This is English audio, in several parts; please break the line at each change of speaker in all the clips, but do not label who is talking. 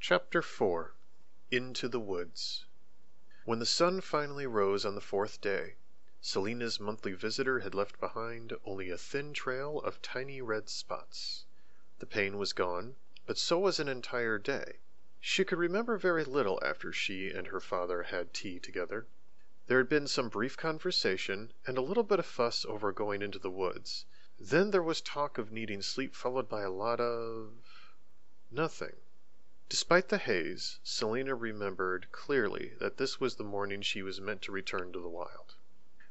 Chapter 4. Into the Woods. When the sun finally rose on the fourth day, Selina's monthly visitor had left behind only a thin trail of tiny red spots. The pain was gone, but so was an entire day. She could remember very little after she and her father had tea together. There had been some brief conversation and a little bit of fuss over going into the woods. Then there was talk of needing sleep, followed by a lot of nothing. Despite the haze, Selina remembered clearly that this was the morning she was meant to return to the wild.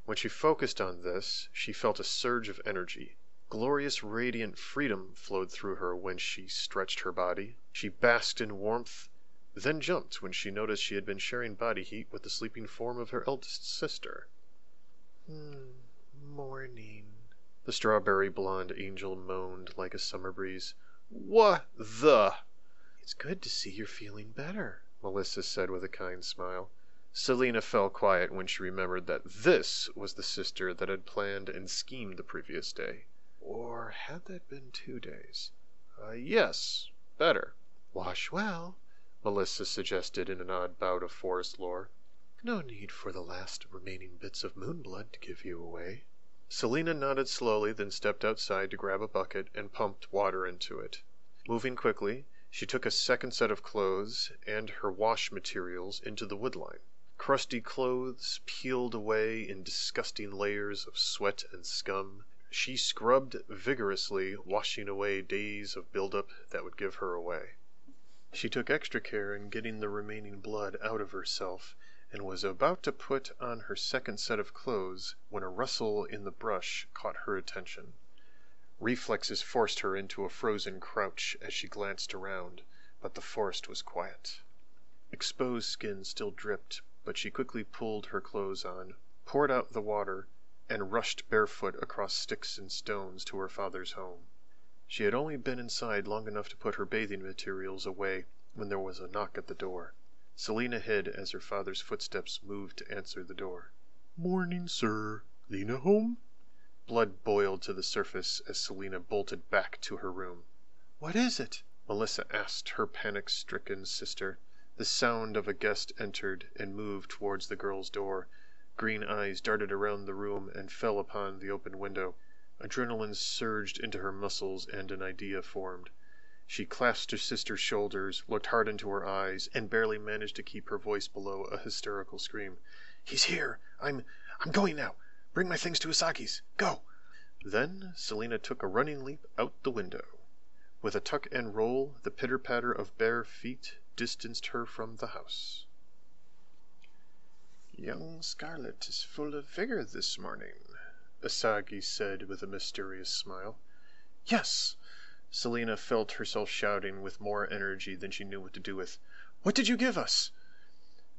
When she focused on this, she felt a surge of energy. Glorious, radiant freedom flowed through her when she stretched her body. She basked in warmth, then jumped when she noticed she had been sharing body heat with the sleeping form of her eldest sister. Morning, the strawberry blonde angel moaned like a summer breeze. What the? It's good to see you're feeling better, Melissa said with a kind smile. Selina fell quiet when she remembered that this was the sister that had planned and schemed the previous day. Or had that been 2 days? Yes, better. Wash well, Melissa suggested in an odd bout of forest lore. No need for the last remaining bits of moon blood to give you away. Selina nodded slowly, then stepped outside to grab a bucket and pumped water into it. Moving quickly, she took a second set of clothes and her wash materials into the woodline. Crusty clothes peeled away in disgusting layers of sweat and scum. She scrubbed vigorously, washing away days of buildup that would give her away. She took extra care in getting the remaining blood out of herself and was about to put on her second set of clothes when a rustle in the brush caught her attention. Reflexes forced her into a frozen crouch as she glanced around, but the forest was quiet. Exposed skin still dripped, but she quickly pulled her clothes on, poured out the water, and rushed barefoot across sticks and stones to her father's home. She had only been inside long enough to put her bathing materials away when there was a knock at the door. Selina hid as her father's footsteps moved to answer the door. Morning, sir. Lena home? Blood boiled to the surface as Selina bolted back to her room. What is it? Melissa asked her panic-stricken sister. The sound of a guest entered and moved towards the girl's door. Green eyes darted around the room and fell upon the open window. Adrenaline surged into her muscles and an idea formed. She clasped her sister's shoulders, looked hard into her eyes, and barely managed to keep her voice below a hysterical scream. He's here! I'm going now! Bring my things to Usagi's! Go! Then Selina took a running leap out the window. With a tuck and roll, the pitter-patter of bare feet distanced her from the house. Young Scarlet is full of vigor this morning, Usagi said with a mysterious smile. Yes! Selina felt herself shouting with more energy than she knew what to do with. What did you give us?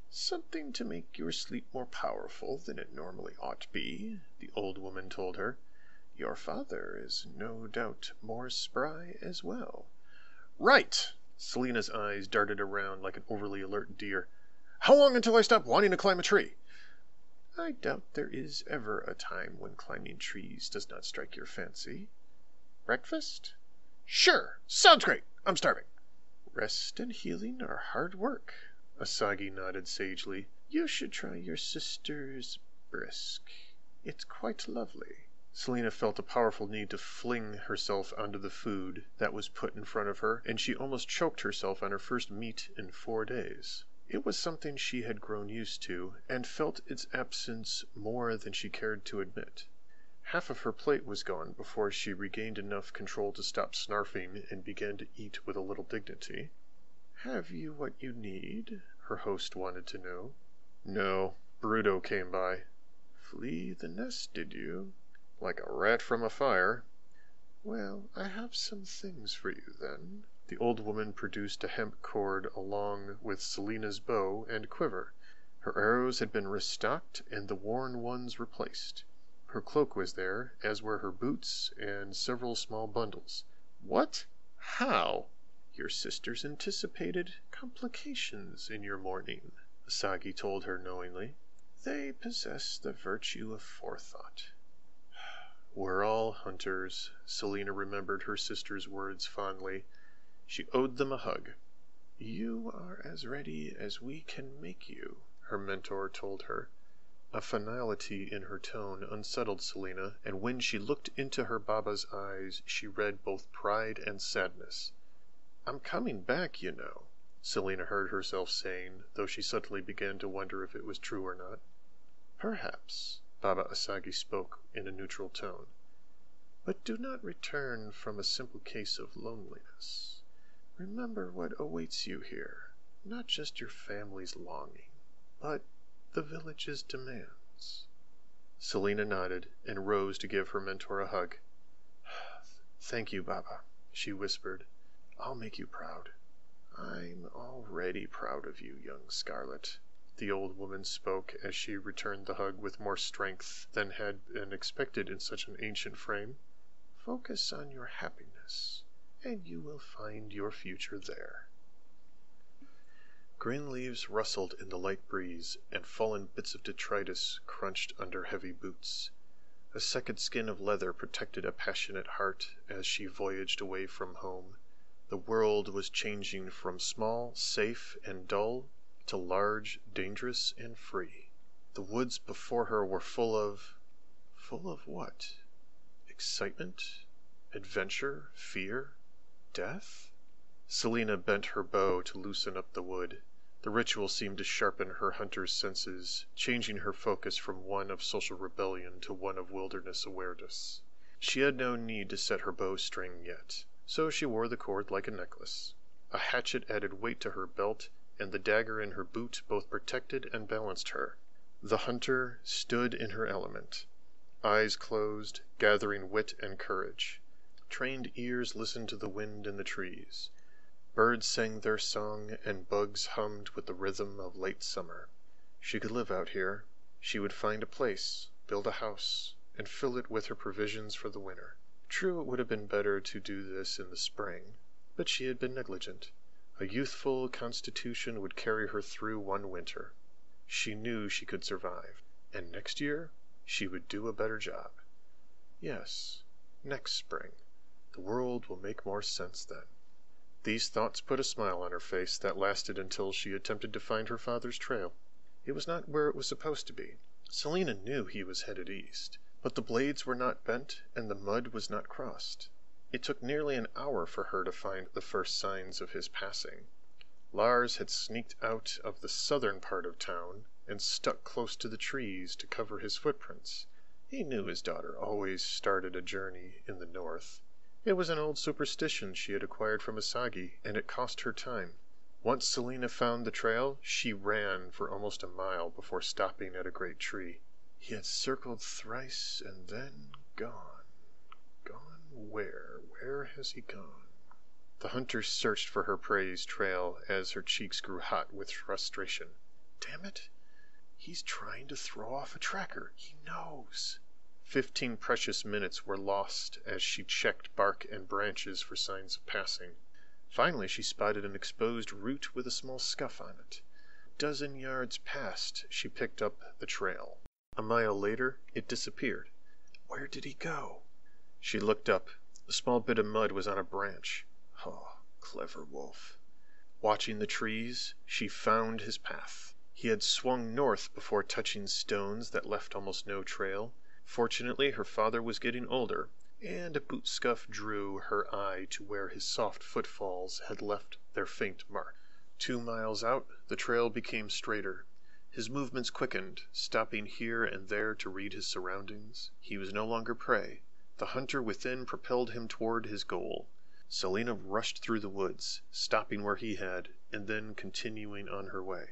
Something to make your sleep more powerful than it normally ought to be, the old woman told her. Your father is no doubt more spry as well. Right! Selina's eyes darted around like an overly alert deer. How long until I stop wanting to climb a tree? I doubt there is ever a time when climbing trees does not strike your fancy. Breakfast? Sure! Sounds great! I'm starving. Rest and healing are hard work, Usagi nodded sagely. You should try your sister's brisk. It's quite lovely. Selina felt a powerful need to fling herself onto the food that was put in front of her, and she almost choked herself on her first meat in 4 days. It was something she had grown used to, and felt its absence more than she cared to admit. Half of her plate was gone before she regained enough control to stop snarfing and began to eat with a little dignity. Have you what you need? Her host wanted to know. No, Bruto came by. Flee the nest, did you? Like a rat from a fire. Well, I have some things for you then. The old woman produced a hemp cord along with Selina's bow and quiver. Her arrows had been restocked and the worn ones replaced. Her cloak was there, as were her boots and several small bundles. What? How? Your sisters anticipated complications in your mourning, Usagi told her knowingly. They possess the virtue of forethought. We're all hunters, Selina remembered her sister's words fondly. She owed them a hug. You are as ready as we can make you, her mentor told her. A finality in her tone unsettled Selina, and when she looked into her Baba's eyes, she read both pride and sadness. I'm coming back, you know, Selina heard herself saying, though she suddenly began to wonder if it was true or not. Perhaps, Baba Asagi spoke in a neutral tone. But do not return from a simple case of loneliness. Remember what awaits you here, not just your family's longing, but the village's demands. Selina nodded and rose to give her mentor a hug. Thank you, Baba, she whispered. I'll make you proud. I'm already proud of you, young Scarlet. The old woman spoke as she returned the hug with more strength than had been expected in such an ancient frame. Focus on your happiness, and you will find your future there. Green leaves rustled in the light breeze, and fallen bits of detritus crunched under heavy boots. A second skin of leather protected a passionate heart as she voyaged away from home. The world was changing from small, safe, and dull to large, dangerous, and free. The woods before her were full of what? Excitement? Adventure? Fear? Death? Selina bent her bow to loosen up the wood. The ritual seemed to sharpen her hunter's senses, changing her focus from one of social rebellion to one of wilderness awareness. She had no need to set her bowstring yet, so she wore the cord like a necklace. A hatchet added weight to her belt, and the dagger in her boot both protected and balanced her. The hunter stood in her element, eyes closed, gathering wit and courage. Trained ears listened to the wind in the trees. Birds sang their song, and bugs hummed with the rhythm of late summer. She could live out here. She would find a place, build a house, and fill it with her provisions for the winter. True, it would have been better to do this in the spring, but she had been negligent. A youthful constitution would carry her through one winter. She knew she could survive, and next year she would do a better job. Yes, next spring. The world will make more sense then. These thoughts put a smile on her face that lasted until she attempted to find her father's trail. It was not where it was supposed to be. Selina knew he was headed east, but the blades were not bent and the mud was not crossed. It took nearly an hour for her to find the first signs of his passing. Lars had sneaked out of the southern part of town and stuck close to the trees to cover his footprints. He knew his daughter always started a journey in the north. It was an old superstition she had acquired from Asagi, and it cost her time. Once Selina found the trail, she ran for almost a mile before stopping at a great tree. He had circled thrice and then gone. Gone where? Where has he gone? The hunter searched for her praised trail as her cheeks grew hot with frustration. Damn it! He's trying to throw off a tracker. He knows. 15 precious minutes were lost as she checked bark and branches for signs of passing. Finally, she spotted an exposed root with a small scuff on it. A dozen yards past, she picked up the trail. A mile later, it disappeared. Where did he go? She looked up. A small bit of mud was on a branch. Oh, clever wolf. Watching the trees, she found his path. He had swung north before touching stones that left almost no trail. Fortunately, her father was getting older, and a boot scuff drew her eye to where his soft footfalls had left their faint mark. 2 miles out, the trail became straighter. His movements quickened, stopping here and there to read his surroundings. He was no longer prey. The hunter within propelled him toward his goal. Selina rushed through the woods, stopping where he had, and then continuing on her way.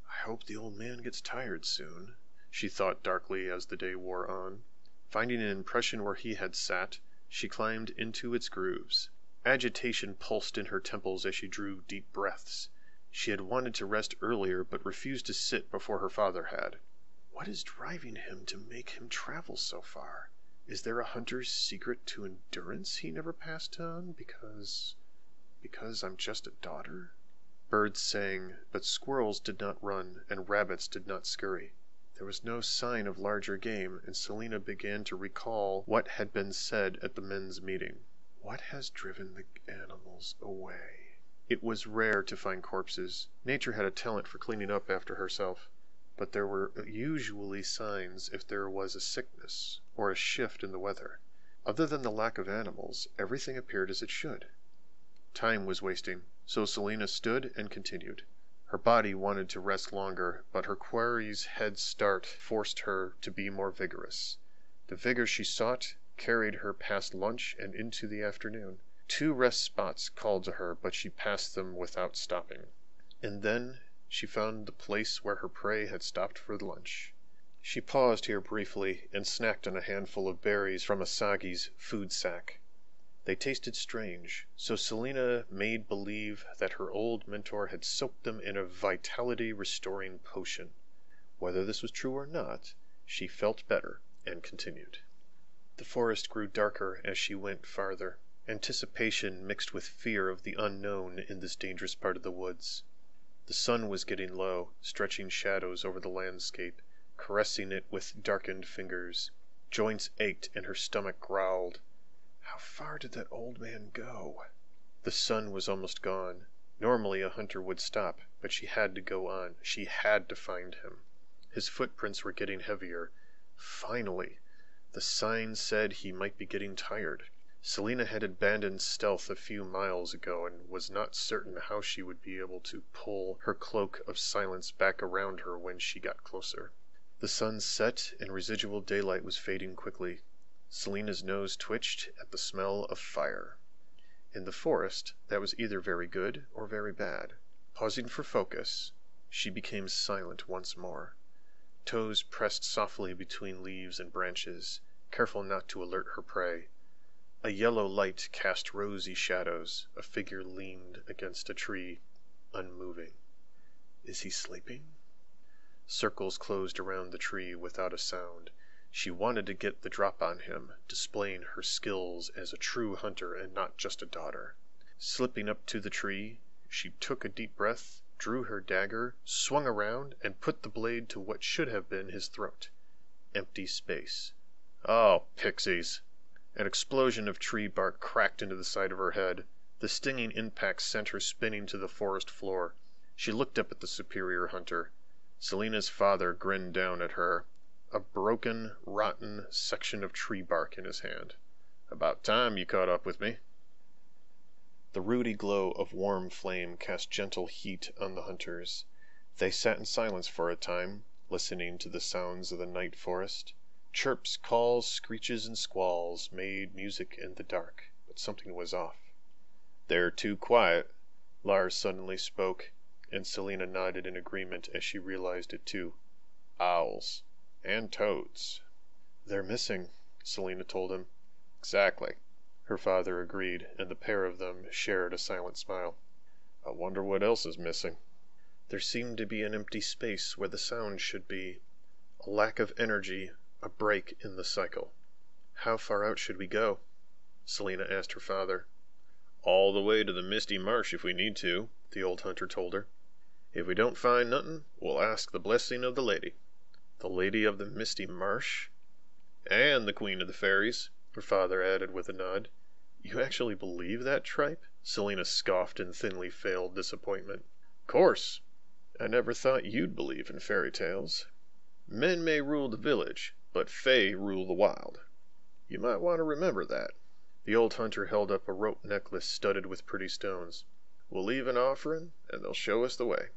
I hope the old man gets tired soon, she thought darkly as the day wore on. Finding an impression where he had sat, she climbed into its grooves. Agitation pulsed in her temples as she drew deep breaths. She had wanted to rest earlier but refused to sit before her father had. What is driving him to make him travel so far? Is there a hunter's secret to endurance he never passed on because I'm just a daughter? Birds sang, but squirrels did not run and rabbits did not scurry. There was no sign of larger game, and Selina began to recall what had been said at the men's meeting. What has driven the animals away? It was rare to find corpses. Nature had a talent for cleaning up after herself. But there were usually signs if there was a sickness or a shift in the weather. Other than the lack of animals, everything appeared as it should. Time was wasting, so Selina stood and continued. Her body wanted to rest longer, but her quarry's head start forced her to be more vigorous. The vigor she sought carried her past lunch and into the afternoon. 2 rest spots called to her, but she passed them without stopping. And then she found the place where her prey had stopped for lunch. She paused here briefly and snacked on a handful of berries from Asagi's food sack. They tasted strange, so Selina made believe that her old mentor had soaked them in a vitality-restoring potion. Whether this was true or not, she felt better and continued. The forest grew darker as she went farther. Anticipation mixed with fear of the unknown in this dangerous part of the woods. The sun was getting low, stretching shadows over the landscape, caressing it with darkened fingers. Joints ached and her stomach growled. How far did that old man go? The sun was almost gone. Normally a hunter would stop, but she had to go on. She had to find him. His footprints were getting heavier. Finally! The sign said he might be getting tired. Selina had abandoned stealth a few miles ago and was not certain how she would be able to pull her cloak of silence back around her when she got closer. The sun set and residual daylight was fading quickly. Selina's nose twitched at the smell of fire. In the forest, that was either very good or very bad. Pausing for focus, she became silent once more. Toes pressed softly between leaves and branches, careful not to alert her prey. A yellow light cast rosy shadows. A figure leaned against a tree, unmoving. Is he sleeping? Circles closed around the tree without a sound. She wanted to get the drop on him, displaying her skills as a true hunter and not just a daughter. Slipping up to the tree, she took a deep breath, drew her dagger, swung around, and put the blade to what should have been his throat. Empty space. Oh, pixies! An explosion of tree bark cracked into the side of her head. The stinging impact sent her spinning to the forest floor. She looked up at the superior hunter. Selina's father grinned down at her, a broken, rotten section of tree bark in his hand. About time you caught up with me. The ruddy glow of warm flame cast gentle heat on the hunters. They sat in silence for a time, listening to the sounds of the night forest. Chirps, calls, screeches, and squalls made music in the dark, but something was off. They're too quiet, Lars suddenly spoke, and Selina nodded in agreement as she realized it too. Owls. And toads. They're missing, Selina told him. Exactly. Her father agreed, and the pair of them shared a silent smile. I wonder what else is missing. There seemed to be an empty space where the sound should be. A lack of energy, a break in the cycle. How far out should we go? Selina asked her father. All the way to the Misty Marsh if we need to, the old hunter told her. If we don't find nothing, we'll ask the blessing of the lady. The Lady of the Misty Marsh? And the Queen of the Fairies, her father added with a nod. You actually believe that tripe? Selina scoffed in thinly veiled disappointment. Course. I never thought you'd believe in fairy tales. Men may rule the village, but fae rule the wild. You might want to remember that. The old hunter held up a rope necklace studded with pretty stones. We'll leave an offering, and they'll show us the way.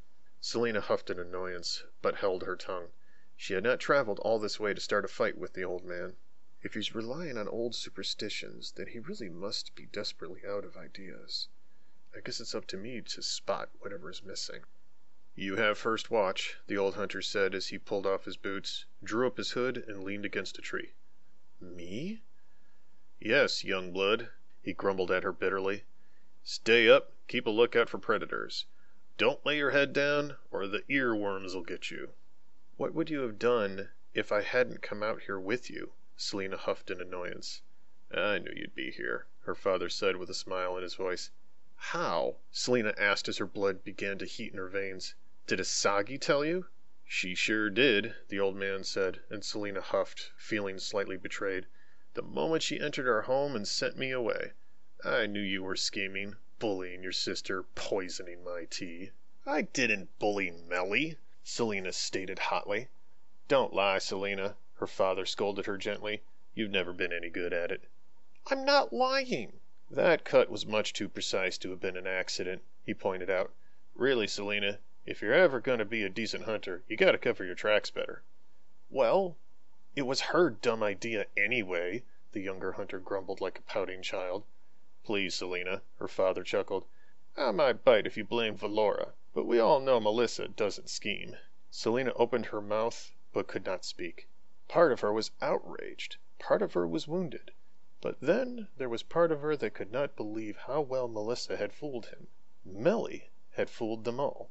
Selina huffed in annoyance, but held her tongue. She had not traveled all this way to start a fight with the old man. If he's relying on old superstitions, then he really must be desperately out of ideas. I guess it's up to me to spot whatever is missing. You have first watch, the old hunter said as he pulled off his boots, drew up his hood, and leaned against a tree. Me? Yes, young blood, he grumbled at her bitterly. Stay up, keep a lookout for predators. Don't lay your head down, or the earworms'll get you. What would you have done if I hadn't come out here with you? Selina huffed in annoyance. I knew you'd be here, her father said with a smile in his voice. How? Selina asked as her blood began to heat in her veins. Did Asagi tell you? She sure did, the old man said, and Selina huffed, feeling slightly betrayed. The moment she entered our home and sent me away. I knew you were scheming, bullying your sister, poisoning my tea." "I didn't bully Melly," Selina stated hotly. "Don't lie, Selina," her father scolded her gently. "You've never been any good at it." "I'm not lying." "That cut was much too precise to have been an accident," he pointed out. "Really, Selina, if you're ever going to be a decent hunter, you gotta cover your tracks better." "Well, it was her dumb idea anyway," the younger hunter grumbled like a pouting child. "Please, Selina," her father chuckled. "I might bite if you blamed Valora, but we all know Melissa doesn't scheme." Selina opened her mouth but could not speak. Part of her was outraged, part of her was wounded, but then there was part of her that could not believe how well Melissa had fooled him. Melly had fooled them all,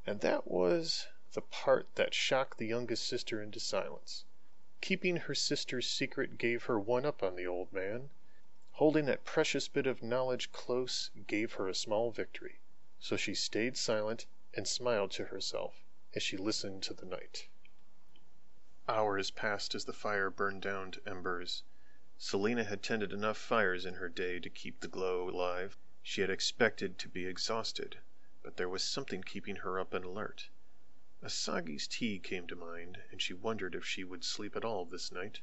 and that was the part that shocked the youngest sister into silence. Keeping her sister's secret gave her one up on the old man. Holding that precious bit of knowledge close gave her a small victory. So she stayed silent and smiled to herself as she listened to the night. Hours passed as the fire burned down to embers. Selina had tended enough fires in her day to keep the glow alive. She had expected to be exhausted, but there was something keeping her up and alert. Asagi's tea came to mind, and she wondered if she would sleep at all this night.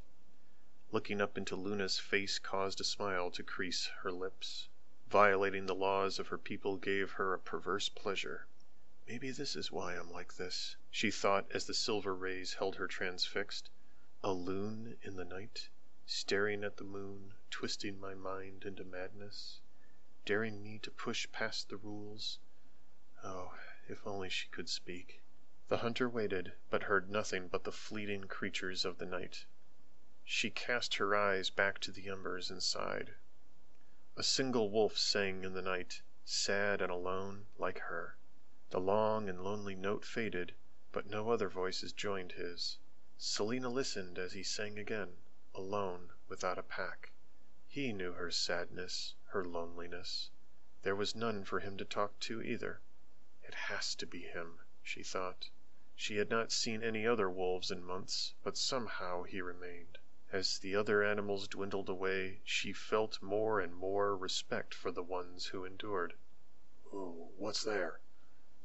Looking up into Luna's face caused a smile to crease her lips. Violating the laws of her people gave her a perverse pleasure. "Maybe this is why I'm like this," she thought as the silver rays held her transfixed. "A loon in the night, staring at the moon, twisting my mind into madness, daring me to push past the rules. Oh, if only she could speak." The hunter waited, but heard nothing but the fleeting creatures of the night. She cast her eyes back to the embers and sighed. A single wolf sang in the night, sad and alone, like her. The long and lonely note faded, but no other voices joined his. Selina listened as he sang again, alone, without a pack. He knew her sadness, her loneliness. There was none for him to talk to either. It has to be him, she thought. She had not seen any other wolves in months, but somehow he remained. As the other animals dwindled away, she felt more and more respect for the ones who endured. "Ooh, what's there?"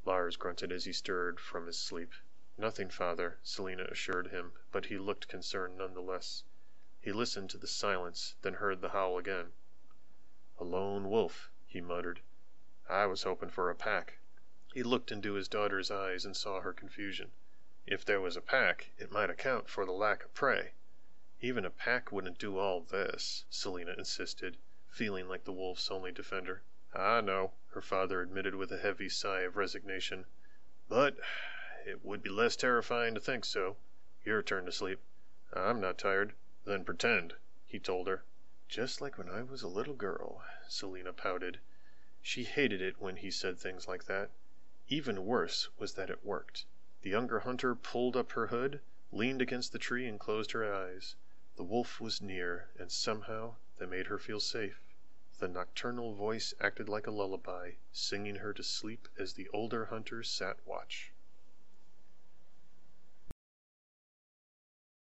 Lars grunted as he stirred from his sleep. "Nothing, father," Selina assured him, but he looked concerned nonetheless. He listened to the silence, then heard the howl again. "A lone wolf," he muttered. "I was hoping for a pack." He looked into his daughter's eyes and saw her confusion. If there was a pack, it might account for the lack of prey. "Even a pack wouldn't do all this," Selina insisted, feeling like the wolf's only defender. "I know," her father admitted with a heavy sigh of resignation. "But it would be less terrifying to think so. Your turn to sleep." "I'm not tired." "Then pretend," he told her. "Just like when I was a little girl," Selina pouted. She hated it when he said things like that. Even worse was that it worked. The younger hunter pulled up her hood, leaned against the tree, and closed her eyes. The wolf was near, and somehow that made her feel safe. The nocturnal voice acted like a lullaby, singing her to sleep as the older hunter sat watch.